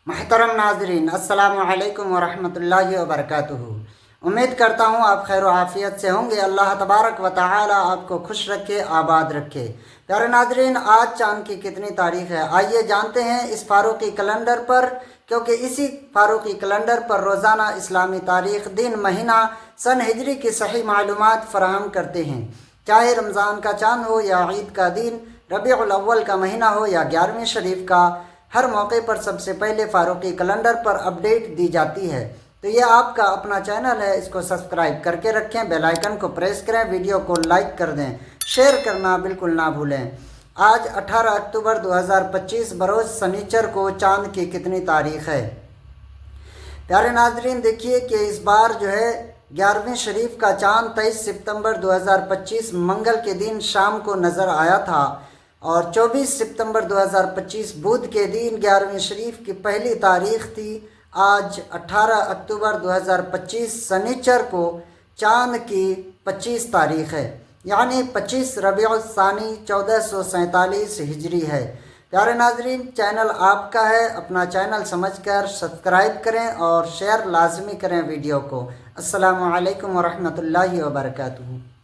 محترم ناظرین، السلام علیکم ورحمۃ اللہ وبرکاتہ۔ امید کرتا ہوں آپ خیر و عافیت سے ہوں گے۔ اللہ تبارک و تعالی آپ کو خوش رکھے، آباد رکھے۔ پیارے ناظرین، آج چاند کی کتنی تاریخ ہے؟ آئیے جانتے ہیں اس فاروقی کیلنڈر پر، کیونکہ اسی فاروقی کیلنڈر پر روزانہ اسلامی تاریخ، دن، مہینہ، سن ہجری کی صحیح معلومات فراہم کرتے ہیں۔ چاہے رمضان کا چاند ہو یا عید کا دن، ربیع الاول کا مہینہ ہو یا 11ویں شریف کا، ہر موقع پر سب سے پہلے فاروقی کیلنڈر پر اپڈیٹ دی جاتی ہے۔ تو یہ آپ کا اپنا چینل ہے، اس کو سبسکرائب کر کے رکھیں، بیل آئیکن کو پریس کریں، ویڈیو کو لائک کر دیں، شیئر کرنا بالکل نہ بھولیں۔ آج 18 اکتوبر 2025 بروز سنیچر کو چاند کی کتنی تاریخ ہے؟ پیارے ناظرین، دیکھیے کہ اس بار جو ہے 11ویں شریف کا چاند 23 ستمبر 2025 منگل کے دن شام کو نظر آیا تھا، اور 24 ستمبر 2025 بدھ کے دن 11ویں شریف کی پہلی تاریخ تھی۔ آج 18 اکتوبر 2025 سنیچر کو چاند کی 25 تاریخ ہے، یعنی 25 ربیع الثانی 1447 ہجری ہے۔ پیارے ناظرین، چینل آپ کا ہے، اپنا چینل سمجھ کر سبسکرائب کریں اور شیئر لازمی کریں ویڈیو کو۔ السلام علیکم ورحمۃ اللہ وبرکاتہ۔